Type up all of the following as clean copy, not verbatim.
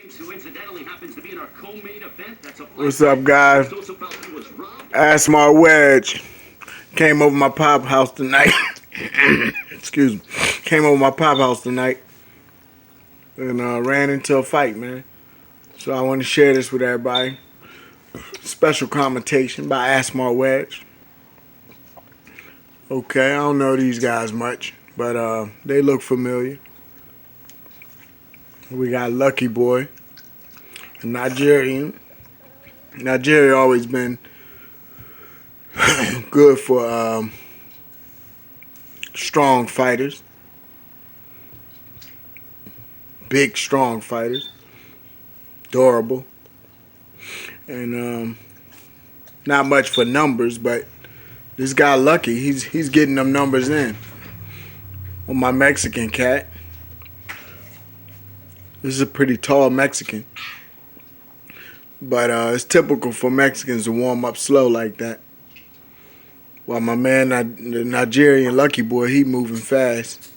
Who incidentally happens to be in our co-main event. What's up, guys? Asmar Wedge came over my pop house tonight. Excuse me. Came over my pop house tonight and ran into a fight, man. So I want to share this with everybody. Special commentation by Asmar Wedge. Okay, I don't know these guys much, but they look familiar. We got Lucky Boy, a Nigerian. Nigeria always been good for strong fighters, big strong fighters, durable, and not much for numbers, but this guy Lucky, he's getting them numbers in. On my Mexican cat, this is a pretty tall Mexican, but it's typical for Mexicans to warm up slow like that. While my man, the Nigerian Lucky Boy, he moving fast.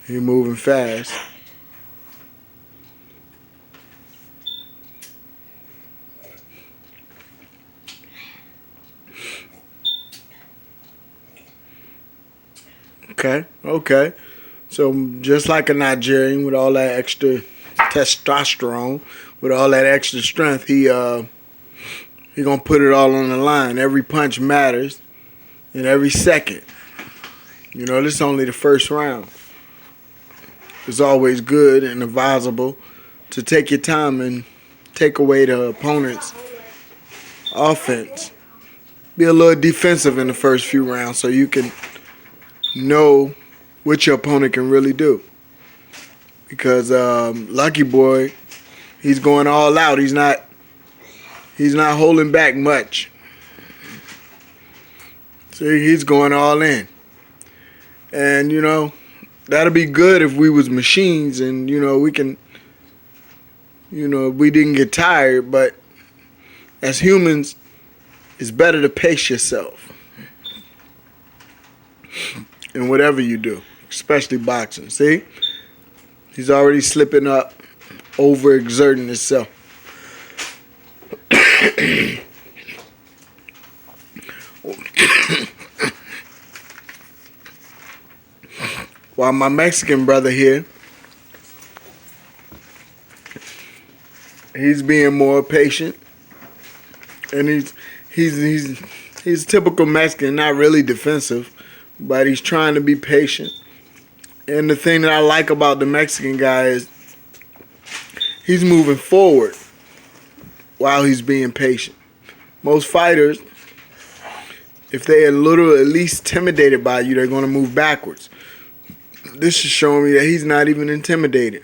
He moving fast. Okay. So just like a Nigerian with all that extra testosterone, with all that extra strength, he gonna put it all on the line. Every punch matters, and every second. You know, this is only the first round. It's always good and advisable to take your time and take away the opponent's offense. Be a little defensive in the first few rounds so you can know what your opponent can really do. Because Lucky Boy, he's going all out. He's not holding back much. See, he's going all in. And, you know, that'll be good if we was machines and, you know, we can, you know, we didn't get tired. But as humans, it's better to pace yourself in whatever you do, especially boxing. See? He's already slipping up, overexerting himself. While my Mexican brother here, he's being more patient, and he's typical Mexican, not really defensive, but he's trying to be patient. And the thing that I like about the Mexican guy is he's moving forward while he's being patient. Most fighters, if they're at least intimidated by you, they're going to move backwards. This is showing me that he's not even intimidated.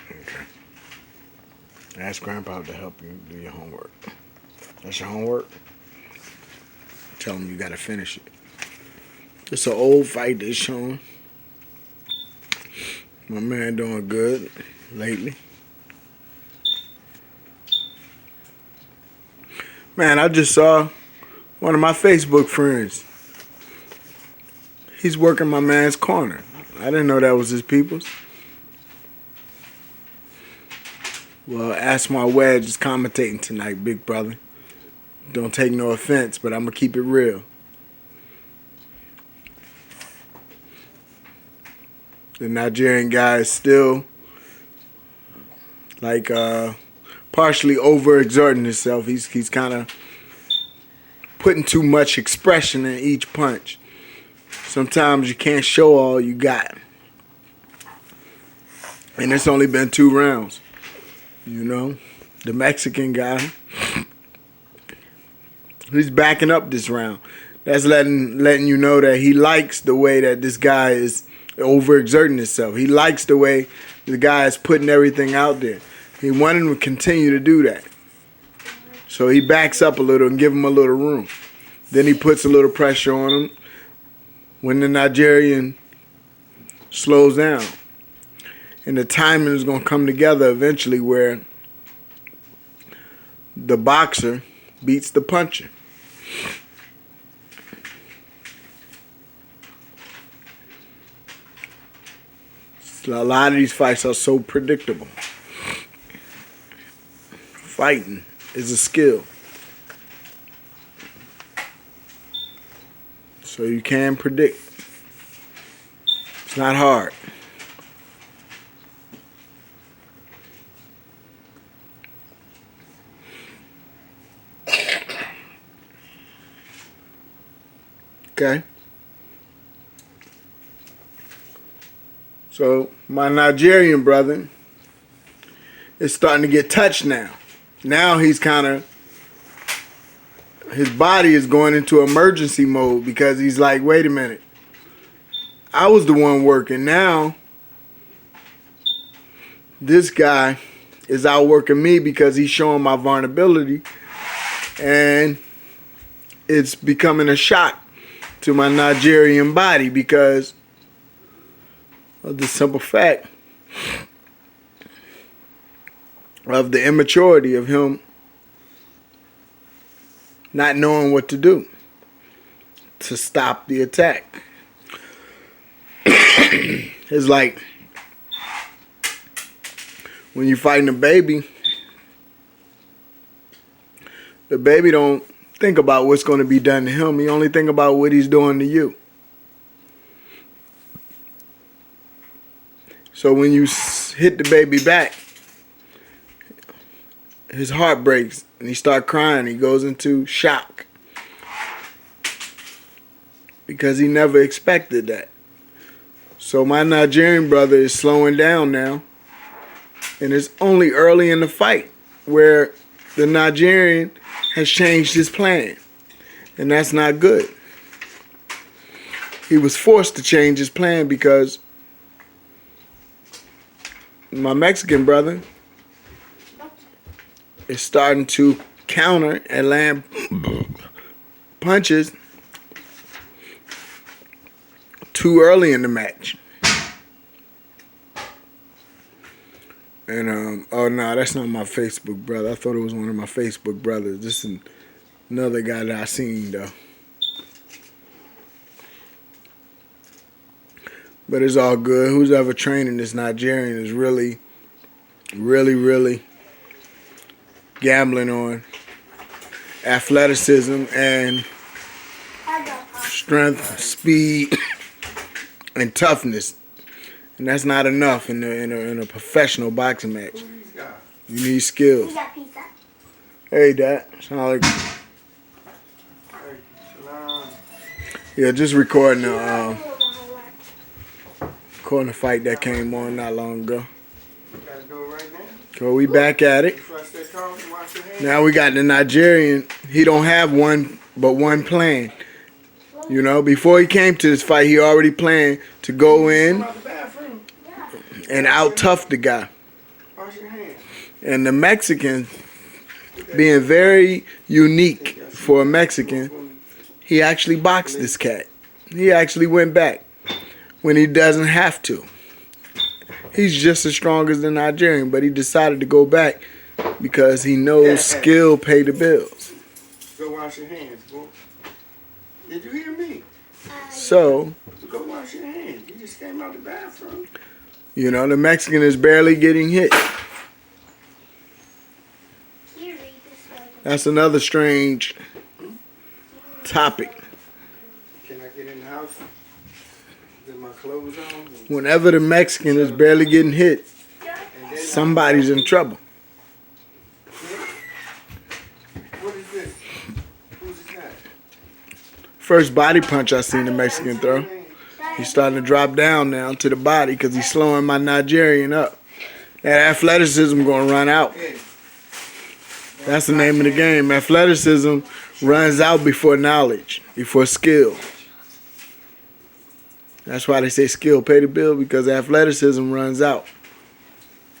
Okay. Ask Grandpa to help you do your homework. That's your homework? Tell him you got to finish it. It's an old fight that's showing. My man doing good lately. Man, I just saw one of my Facebook friends. He's working my man's corner. I didn't know that was his people's. Well, Asmar Wedge is commentating tonight, big brother. Don't take no offense, but I'm going to keep it real. The Nigerian guy is still like partially overexerting himself. He's kind of putting too much expression in each punch. Sometimes you can't show all you got. And it's only been 2 rounds. You know, the Mexican guy, he's backing up this round. That's letting you know that he likes the way that this guy is overexerting himself. He likes the way the guy is putting everything out there. He wanted him to continue to do that. So he backs up a little and give him a little room. Then he puts a little pressure on him when the Nigerian slows down. And the timing is going to come together eventually where the boxer beats the puncher. A lot of these fights are so predictable. Fighting is a skill. So you can predict. It's not hard. Okay. So my Nigerian brother is starting to get touched now. Now he's kind of, his body is going into emergency mode because he's like, wait a minute. I was the one working. Now this guy is outworking me because he's showing my vulnerability, and it's becoming a shock to my Nigerian body because of the simple fact of the immaturity of him not knowing what to do to stop the attack. It's like when you're fighting a baby, the baby don't think about what's going to be done to him. He only think about what he's doing to you. So when you hit the baby back, his heart breaks and he start crying. He goes into shock because he never expected that. So my Nigerian brother is slowing down now, and it's only early in the fight where the Nigerian has changed his plan, and that's not good. He was forced to change his plan because my Mexican brother is starting to counter and land punches too early in the match. And oh no, that's not my Facebook brother. I thought it was one of my Facebook brothers. This is another guy that I seen though. But it's all good. Who's ever training this Nigerian is really gambling on athleticism and strength, speed, and toughness. And that's not enough in a professional boxing match. You need skills. Hey, Dad. Sound like... Yeah, just recording the fight that came on not long ago. So we back at it. Now we got the Nigerian. He don't have one but one plan. You know, before he came to this fight, he already planned to go in and out-tough the guy. And the Mexican, being very unique for a Mexican, he actually boxed this cat. He actually went back when he doesn't have to. He's just as strong as the Nigerian, but he decided to go back because he knows skill pay the bills. Go wash your hands, boy. Did you hear me? So go wash your hands. You just came out the bathroom. You know, the Mexican is barely getting hit. That's another strange topic. Can I get in the house? Get my clothes on? Whenever the Mexican is barely getting hit, somebody's in trouble. What is this? Who's that? First body punch I seen the Mexican throw. He's starting to drop down now to the body because he's slowing my Nigerian up. That athleticism going to run out. That's the name of the game. Athleticism runs out before knowledge, before skill. That's why they say skill pay the bill, because athleticism runs out.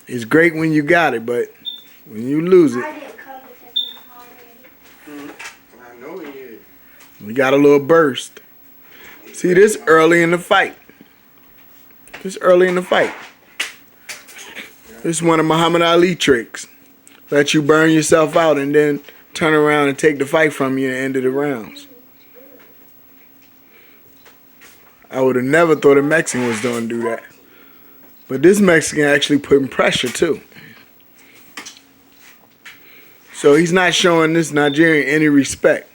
It's great when you got it, but when you lose it, I know he is. we got a little burst. See, this early in the fight. This early in the fight. This is one of Muhammad Ali tricks. Let you burn yourself out and then turn around and take the fight from you at the end of the rounds. I would have never thought a Mexican was going to do that. But this Mexican actually putting pressure too. So he's not showing this Nigerian any respect.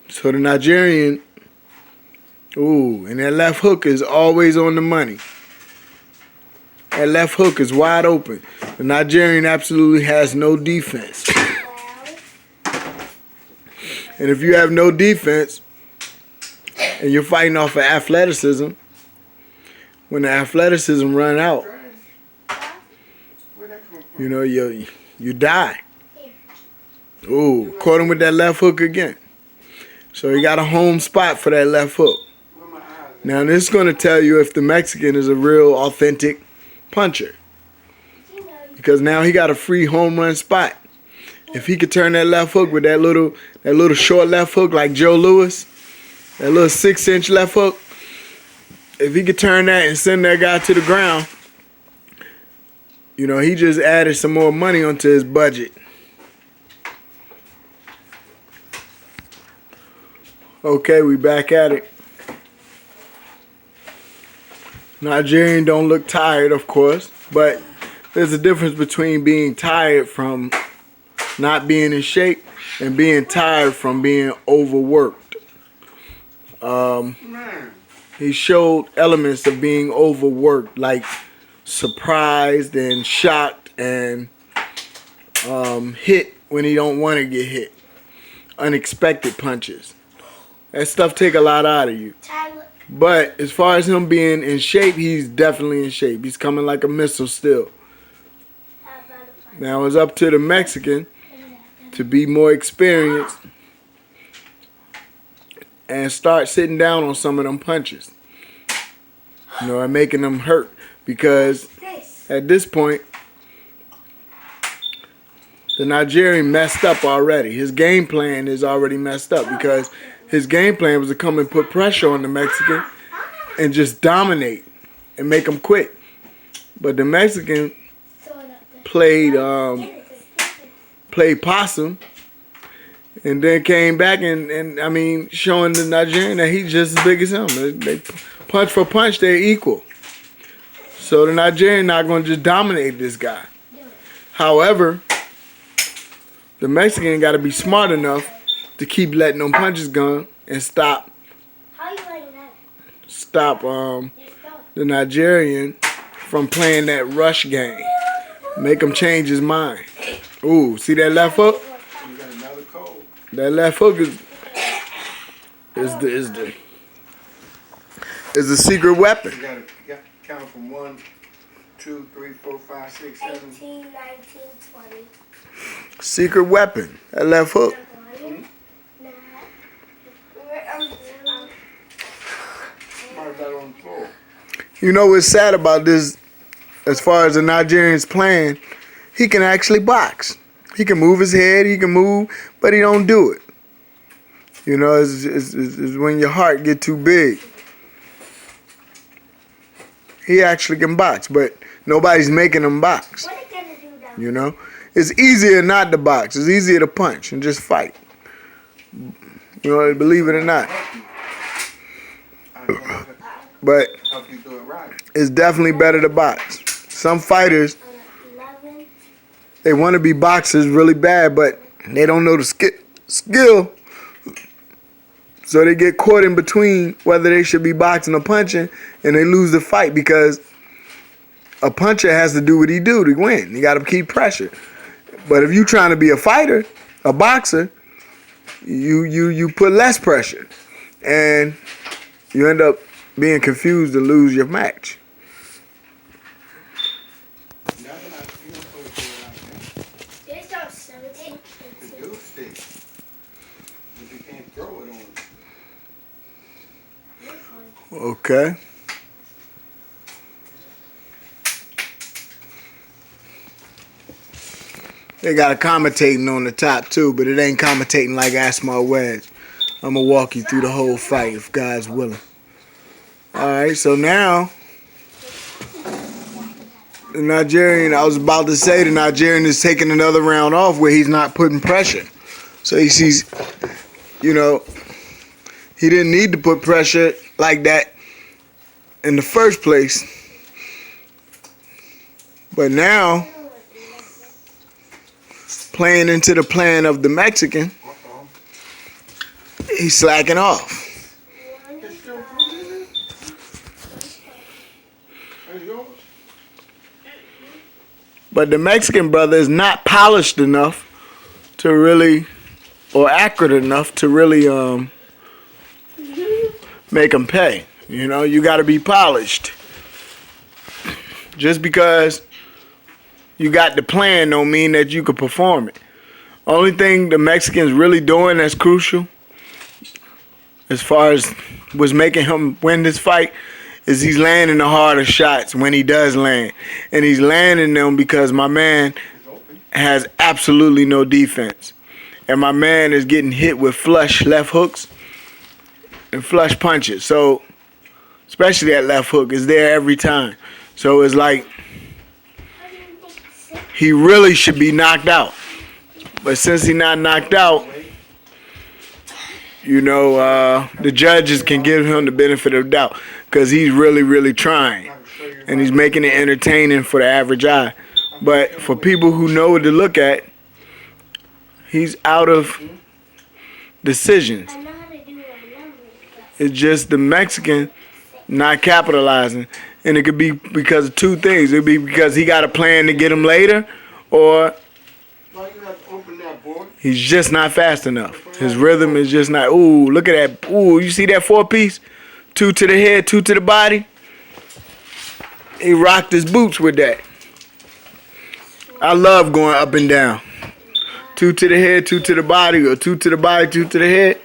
So the Nigerian, ooh, and that left hook is always on the money. That left hook is wide open. The Nigerian absolutely has no defense. And if you have no defense and you're fighting off of athleticism, when the athleticism run out, you know, you die. Ooh, caught him with that left hook again. So he got a home spot for that left hook. Now this is going to tell you if the Mexican is a real authentic puncher. Because now he got a free home run spot. If he could turn that left hook with that little short left hook like Joe Louis, that little 6-inch left hook, if he could turn that and send that guy to the ground, you know, he just added some more money onto his budget. Okay, we back at it. Nigerian don't look tired, of course, but there's a difference between being tired from not being in shape and being tired from being overworked. He showed elements of being overworked, like surprised and shocked and hit when he don't want to get hit. Unexpected punches. That stuff take a lot out of you. But as far as him being in shape, he's definitely in shape. He's coming like a missile still. Now it's up to the Mexican to be more experienced and start sitting down on some of them punches. You know, and making them hurt. Because at this point, the Nigerian messed up already. His game plan is already messed up because his game plan was to come and put pressure on the Mexican and just dominate and make him quit. But the Mexican played possum and then came back and I mean, showing the Nigerian that he's just as big as him. They punch for punch, they're equal. So the Nigerian not going to just dominate this guy. However, the Mexican got to be smart enough to keep letting them punches go and stop the Nigerian from playing that rush game. Make him change his mind. Ooh, see that left hook? That left hook is the secret weapon. You gotta count from 1, 2, 3, 4, 5, 6, 7. 18, 19, 20. Secret weapon. That left hook. You know what's sad about this, as far as the Nigerian's playing, he can actually box. He can move his head, he can move, but he don't do it. You know, it's when your heart get too big. He actually can box, but nobody's making him box. You know? It's easier not to box. It's easier to punch and just fight. You know, believe it or not. But it's definitely better to box. Some fighters, they want to be boxers really bad, but they don't know the skill. So they get caught in between whether they should be boxing or punching, and they lose the fight because a puncher has to do what he do to win. You got to keep pressure. But if you're trying to be a fighter, a boxer, you put less pressure, and you end up being confused and lose your match. Okay. They got a commentating on the top too, but it ain't commentating like byAsmar wedge. I'm gonna walk you through the whole fight if God's willing. Alright, so now the Nigerian, I was about to say the Nigerian is taking another round off where he's not putting pressure. So he sees, you know, he didn't need to put pressure like that in the first place But now, playing into the plan of the Mexican, he's slacking off. But the Mexican brother is not polished enough to really, or accurate enough to really make him pay. You know, you got to be polished. Just because you got the plan don't mean that you can perform it. Only thing the Mexican's really doing that's crucial, as far as what's making him win this fight, is he's landing the harder shots when he does land. And he's landing them because my man has absolutely no defense. And my man is getting hit with flush left hooks and flush punches. So, especially that left hook is there every time. So it's like he really should be knocked out. But since he's not knocked out, you know, the judges can give him the benefit of the doubt because he's really, really trying. And he's making it entertaining for the average eye. But for people who know what to look at, he's out of decisions. It's just the Mexican not capitalizing. And it could be because of two things. It could be because he got a plan to get him later, or he's just not fast enough. His rhythm is just not. Ooh, look at that. Ooh, you see that 4-piece? 2 to the head, 2 to the body. He rocked his boots with that. I love going up and down. 2 to the head, 2 to the body, or 2 to the body, 2 to the head.